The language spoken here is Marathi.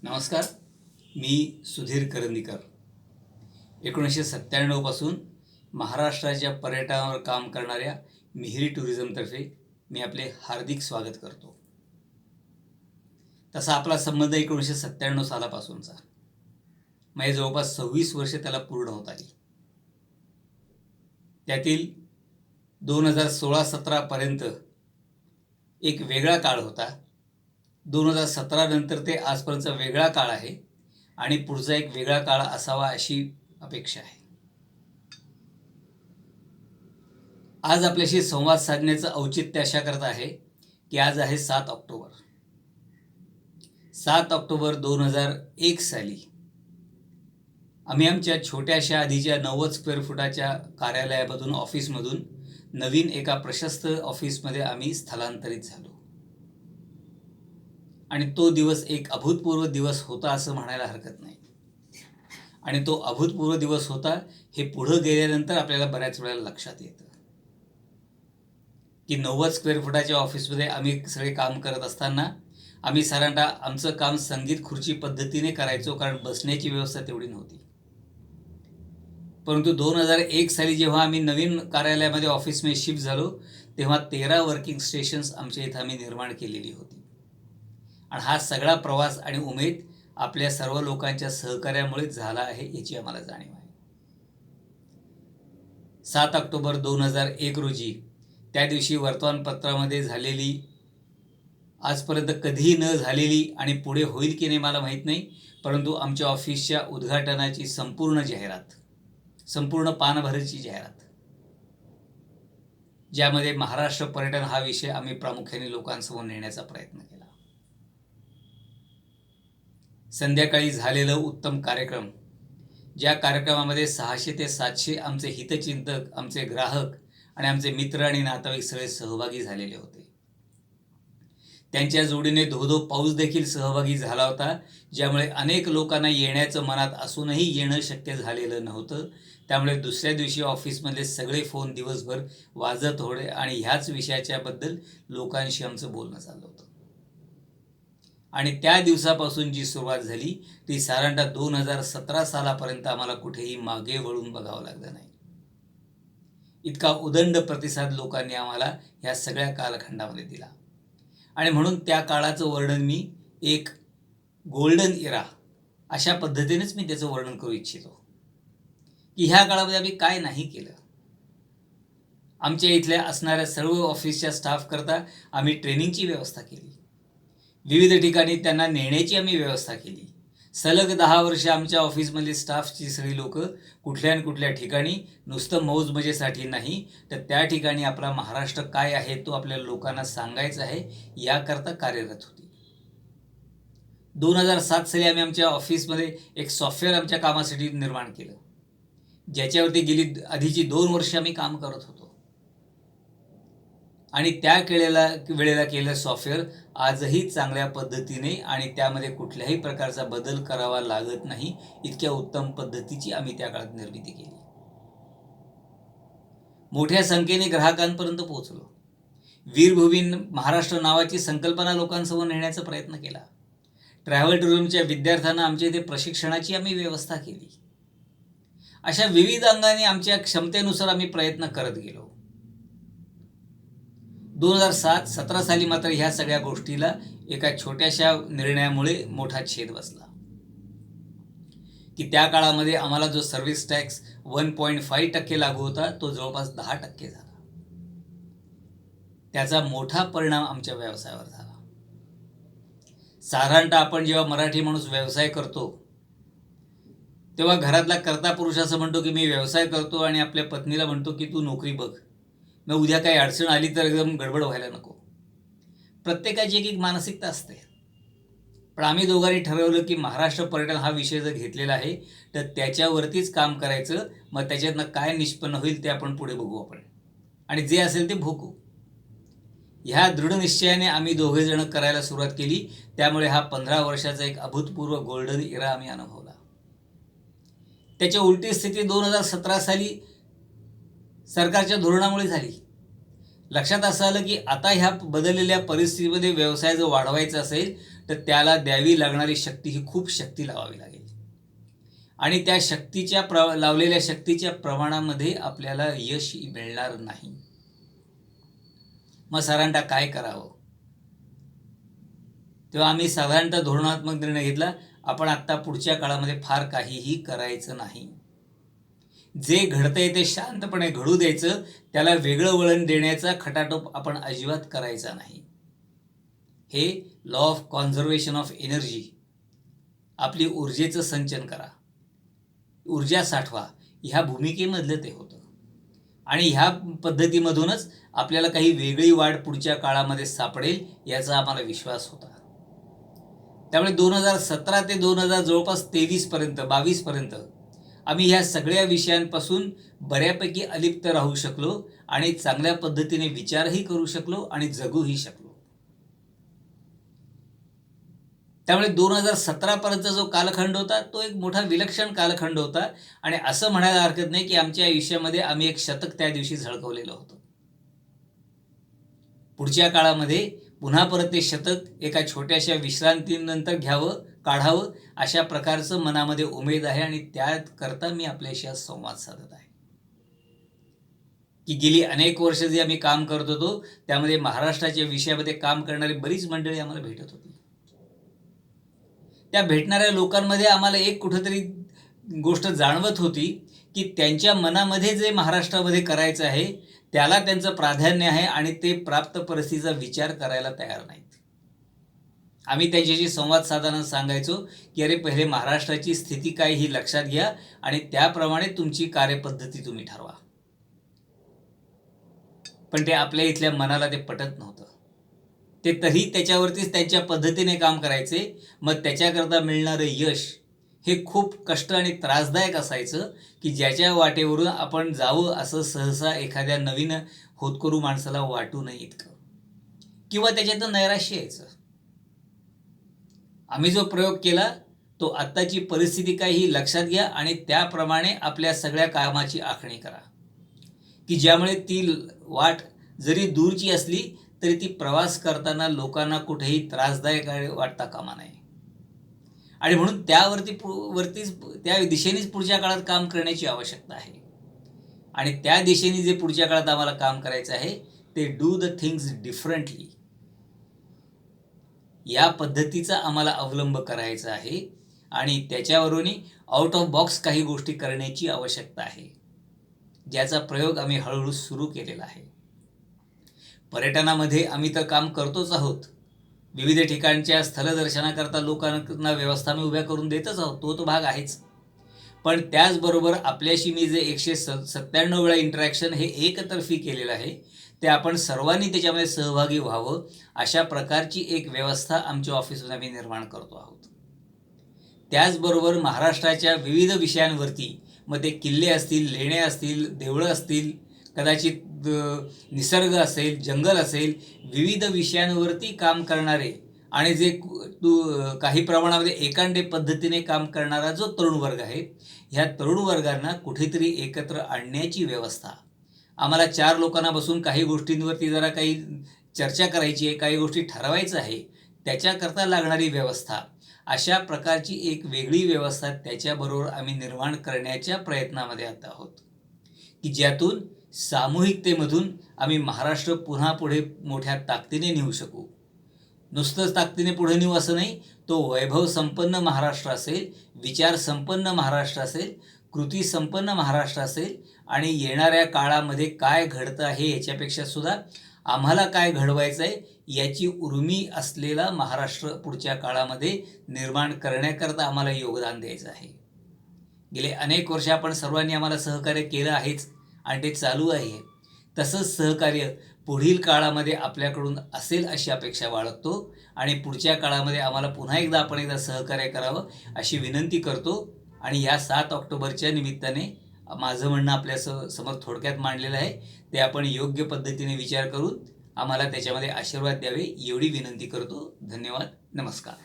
नमस्कार. मी सुधीर करंदीकर. 1997 पासून महाराष्ट्राच्या पर्यटनावर काम करणाऱ्या मिहिरी टुरिझमतर्फे मी आपले हार्दिक स्वागत करतो. तसा आपला संबंध 1997 सालापासूनचा, म्हणजे जवळपास 26 वर्ष त्याला पूर्ण होत आली. त्यातील 2016-17 पर्यंत एक वेगळा काळ होता. 2017 नंतर ते आजपर्यंतचा वेगळा काळ आहे आणि पुढचा एक वेगळा काळ असावा अशी अपेक्षा आहे. आज आपल्याशी संवाद साधण्याचं औचित्य अशा करता आहे की आज आहे 7 ऑक्टोबर. 7 ऑक्टोबर 2001 साली आम्ही आमच्या छोट्याशा आधीच्या 90 स्क्वेअर फुटाच्या कार्यालयामधून, ऑफिसमधून नवीन एका प्रशस्त ऑफिसमध्ये आम्ही स्थलांतरित झालो. आणि तो दिवस एक अभूतपूर्व दिवस होता असं म्हणायला हरकत नाही. आणि तो अभूतपूर्व दिवस होता हे पुढं गेल्यानंतर आपल्याला बऱ्याच वेळेला लक्षात येतं की 90 स्क्वेअर फुटाच्या ऑफिसमध्ये आम्ही सगळे काम करत असताना आम्ही साधारणतः आमचं काम संगीत खुर्ची पद्धतीने करायचो, कारण बसण्याची व्यवस्था तेवढी नव्हती. परंतु 2001 साली जेव्हा आम्ही नवीन कार्यालयामध्ये, ऑफिसमध्ये शिफ्ट झालो, तेव्हा 13 वर्किंग स्टेशन्स आमच्या इथं आम्ही निर्माण केलेली होती. आणि हा सगळा प्रवास आणि उमेद आपल्या सर्व लोकांच्या सहकार्यामुळे झाला आहे याची आम्हाला जाणीव आहे. 7 ऑक्टोबर 2001 रोजी, त्या दिवशी वर्तमानपत्रामध्ये झालेली, आजपर्यंत कधीही न झालेली आणि पुढे होईल की नाही मला माहीत नाही, परंतु आमच्या ऑफिसच्या उद्घाटनाची संपूर्ण जाहिरात, संपूर्ण पानभराची जाहिरात, ज्यामध्ये महाराष्ट्र पर्यटन हा विषय आम्ही प्रामुख्याने लोकांसमोर नेण्याचा प्रयत्न केला. संध्याकाळी झालेलं उत्तम कार्यक्रम, ज्या कार्यक्रमामध्ये 600 ते 700 आमचे हितचिंतक, आमचे ग्राहक आणि आमचे मित्र आणि नातेवाईक सगळे सहभागी झालेले होते. त्यांच्या जोडीने धो-धो पाऊस देखील सहभागी झाला होता, ज्यामुळे अनेक लोकांना येण्याचं मनात असूनही येणं शक्य झालेलं नव्हतं. त्यामुळे दुसऱ्या दिवशी ऑफिसमधले सगळे फोन दिवसभर वाजत होते आणि ह्याच विषयाच्याबद्दल लोकांशी आमचं बोलणं चाललं होतं. आणि त्या दिवसापासून जी सुरुवात झाली ती साधारणतः 2017 सालापर्यंत आम्हाला कुठेही मागे वळून बघावं लागलं नाही. इतका उदंड प्रतिसाद लोकांनी आम्हाला ह्या सगळ्या कालखंडामध्ये दिला. आणि म्हणून त्या काळाचं वर्णन मी एक गोल्डन इरा अशा पद्धतीनेच मी त्याचं वर्णन करू इच्छितो की ह्या काळामध्ये आम्ही काय नाही केलं. आमच्या इथल्या असणाऱ्या सर्व ऑफिसच्या स्टाफ करता आम्ही ट्रेनिंगची व्यवस्था केली. विविध ठिकाणी त्यांना नेण्याची आम्ही व्यवस्था केली. सलग 10 वर्ष आमच्या ऑफिसमधली स्टाफची सगळी लोक कुठल्या न कुठल्या ठिकाणी नुसतं मौज मजेसाठी नाही, तर त्या ठिकाणी आपला महाराष्ट्र काय आहे तो आपल्या लोकांना सांगायचा आहे याकरता कार्यरत होती. 2007 साली आम्ही आमच्या ऑफिसमध्ये एक सॉफ्टवेअर आमच्या कामासाठी निर्माण केलं, ज्याच्यावरती गेली आधीची 2 वर्ष आम्ही काम करत होतो. आणि त्या वेळेला केलेलं सॉफ्टवेअर आजही चांगल्या पद्धतीने आणि त्यामध्ये कुठल्याही प्रकारचा बदल करावा लागत नाही, इतक्या उत्तम पद्धतीची आम्ही त्या काळात निर्मिती केली. मोठ्या संख्येने ग्राहकांपर्यंत पोहोचलो. वीरभूमी महाराष्ट्र नावाची संकल्पना लोकांसमोर नेण्याचा प्रयत्न केला. ट्रॅव्हल टुरिझमच्या विद्यार्थ्यांना आमच्या इथे प्रशिक्षणाची आम्ही व्यवस्था केली. अशा विविध अंगाने आमच्या क्षमतेनुसार आम्ही प्रयत्न करत गेलो. 2017 साली मात्र ह्या सगळ्या गोष्टीला एका छोट्याशा निर्णयामुळे मोठा छेद बसला की त्या काळामध्ये आम्हाला जो सर्व्हिस टॅक्स 1.5% लागू होता तो जवळपास 10% झाला. त्याचा मोठा परिणाम आमच्या व्यवसायावर झाला. साधारणतः आपण जेव्हा मराठी माणूस व्यवसाय करतो तेव्हा घरातला कर्ता पुरुष असं म्हणतो की मी व्यवसाय करतो आणि आपल्या पत्नीला म्हणतो की तू नोकरी बघ, मग उद्या काही अडचण आली तर एकदम गडबड व्हायला नको. प्रत्येकाची एक एक मानसिकता असते. पण आम्ही दोघांनी ठरवलं की महाराष्ट्र पर्यटन हा विषय जर घेतलेला आहे तर त्याच्यावरतीच काम करायचं. मग त्याच्यातनं काय निष्पन्न होईल ते आपण पुढे बघू आपण, आणि जे असेल ते भोगू. ह्या दृढ निश्चयाने आम्ही दोघेजण करायला सुरुवात केली. त्यामुळे हा 15 वर्षाचा एक अभूतपूर्व गोल्डन इरा आम्ही अनुभवला. त्याच्या उलटी स्थिती 2017 साली सरकारच्या धोरणामुळे झाली. लक्षात असं आलं की आता ह्या बदललेल्या परिस्थितीमध्ये व्यवसाय जर वाढवायचा असेल तर त्याला द्यावी लागणारी शक्ती ही खूप शक्ती लावावी लागेल. आणि त्या लावलेल्या शक्तीच्या प्रमाणामध्ये आपल्याला यश मिळणार नाही. मग साधारणतः काय करावं? तेव्हा आम्ही साधारणतः धोरणात्मक निर्णय घेतला, आपण आत्ता पुढच्या काळामध्ये फार काहीही करायचं नाही. जे घडतंय ते शांतपणे घडू द्यायचं, त्याला वेगळं वळण देण्याचा खटाटोप आपण अजिबात करायचा नाही. हे law of conservation of energy, आपली ऊर्जेचं संचन करा, ऊर्जा साठवा, ह्या भूमिकेमधलं ते होतं. आणि ह्या पद्धतीमधूनच आपल्याला काही वेगळी वाढ पुढच्या काळामध्ये सापडेल याचा आम्हाला विश्वास होता. त्यामुळे 2017 ते 2000 जवळपास 22 पर्यंत आम्ही ह्या सगळ्या विषयांपासून बऱ्यापैकी अलिप्त राहू शकलो आणि चांगल्या पद्धतीने विचारही करू शकलो आणि जगूही शकलो. त्यामुळे 2017 पर्यंतचा जो कालखंड होता तो एक मोठा विलक्षण कालखंड होता आणि असं म्हणायला हरकत नाही की आमच्या आयुष्यामध्ये आम्ही एक शतक त्या दिवशी झळकवलेलं होतं. पुढच्या काळामध्ये पुन्हा परत ते शतक एका छोट्याशा विश्रांतीनंतर काढावं अशा प्रकारचं मनामध्ये उमेद आहे आणि त्याकरता मी आपल्याशी आज संवाद साधत आहे. की गेली अनेक वर्ष जे आम्ही काम करत होतो त्यामध्ये महाराष्ट्राच्या विषयामध्ये काम करणारी बरीच मंडळी आम्हाला भेटत होती. त्या भेटणाऱ्या लोकांमध्ये आम्हाला एक कुठंतरी गोष्ट जाणवत होती की त्यांच्या मनामध्ये जे महाराष्ट्रामध्ये करायचं आहे त्याला त्यांचं प्राधान्य आहे आणि ते प्राप्त परिस्थितीचा विचार करायला तयार नाहीत. आम्ही त्यांच्याशी संवाद साधताना सांगायचो की अरे पहिले महाराष्ट्राची स्थिती काय ही लक्षात घ्या आणि त्याप्रमाणे तुमची कार्यपद्धती तुम्ही ठरवा. पण ते आपल्या इथल्या मनाला ते पटत नव्हतं. ते तरी त्याच्यावरतीच त्यांच्या पद्धतीने काम करायचे. मग त्याच्याकरता मिळणारं यश हे खूप कष्ट आणि त्रासदायक असायचं की ज्याच्या वाटेवरून आपण जावं असं सहसा एखाद्या नवीन होतकरू माणसाला वाटू नये इतकं, किंवा त्याच्यातनं नैराश्य यायचं. आम्ही जो प्रयोग केला तो आत्ताची परिस्थिती काय ही लक्षात घ्या आणि त्याप्रमाणे आपल्या सगळ्या कामाची आखणी करा की ज्यामुळे ती वाट जरी दूरची असली तरी ती प्रवास करताना लोकांना कुठेही त्रासदायक वाटता कामा नये. आणि म्हणून त्या दिशेनेच पुढच्या काळात काम करण्याची आवश्यकता आहे. आणि त्या दिशेने जे पुढच्या काळात आम्हाला काम करायचं आहे ते डू द थिंग्स डिफरंटली, या पद्धतीचा आम्हाला अवलंब करायचा आहे आणि त्याच्यावरूनही आउट ऑफ बॉक्स काही गोष्टी करण्याची आवश्यकता आहे, ज्याचा प्रयोग आम्ही हळूहळू सुरू केलेला आहे. पर्यटनामध्ये आम्ही तर काम करतोच आहोत. विविध ठिकाणच्या स्थलदर्शनाकरता लोकांना व्यवस्था आम्ही उभ्या करून देतच आहोत, तो भाग आहेच. पण त्याचबरोबर आपल्याशी मी जे 197 वेळा इंटरॅक्शन हे एकतर्फी केलेलं आहे ते आपण सर्वांनी त्याच्यामध्ये सहभागी व्हावं अशा प्रकारची एक व्यवस्था आमच्या ऑफिसमध्ये आम्ही निर्माण करतो आहोत. त्याचबरोबर महाराष्ट्राच्या विविध विषयांवरती, मग ते किल्ले असतील, लेण्या असतील, देवळं असतील, कदाचित निसर्ग असेल, जंगल असेल, विविध विषयांवरती काम करणारे आणि जे काही प्रमाणामध्ये एकांडे पद्धतीने काम करणारा जो तरुण वर्ग आहे, ह्या तरुण वर्गांना कुठेतरी एकत्र आणण्याची व्यवस्था, आम्हाला 4 लोकांना बसून काही गोष्टींवरती जरा काही चर्चा करायची आहे, काही गोष्टी ठरवायचं आहे, त्याच्याकरता लागणारी व्यवस्था, अशा प्रकारची एक वेगळी व्यवस्था त्याच्याबरोबर आम्ही निर्माण करण्याच्या प्रयत्नामध्ये आता आहोत की ज्यातून सामूहिकतेमधून आम्ही महाराष्ट्र पुन्हा पुढे मोठ्या ताकदीने नेऊ शकू. नुसतंच ताकदीने पुढे नेऊ असं नाही, तो वैभव संपन्न महाराष्ट्र असेल, विचार संपन्न महाराष्ट्र असेल, कृती संपन्न महाराष्ट्र असेल आणि येणाऱ्या काळामध्ये काय घडतं आहे याच्यापेक्षा सुद्धा आम्हाला काय घडवायचं आहे याची उर्मी असलेला महाराष्ट्र पुढच्या काळामध्ये निर्माण करण्याकरता आम्हाला योगदान द्यायचं आहे. गेले अनेक वर्ष आपण सर्वांनी आम्हाला सहकार्य केलं आहेच आणि ते चालू आहे. तसंच सहकार्य पुढील काळामध्ये आपल्याकडून असेल अशी अपेक्षा बाळगतो आणि पुढच्या काळामध्ये आम्हाला पुन्हा एकदा सहकार्य करावं अशी विनंती करतो. आणि या 7 ऑक्टोबरच्या निमित्ताने माझं म्हणणं आपल्या समोर थोडक्यात मांडलेलं आहे, ते आपण योग्य पद्धतीने विचार करून आम्हाला त्याच्यामध्ये आशीर्वाद द्यावे एवढी विनंती करतो. धन्यवाद. नमस्कार.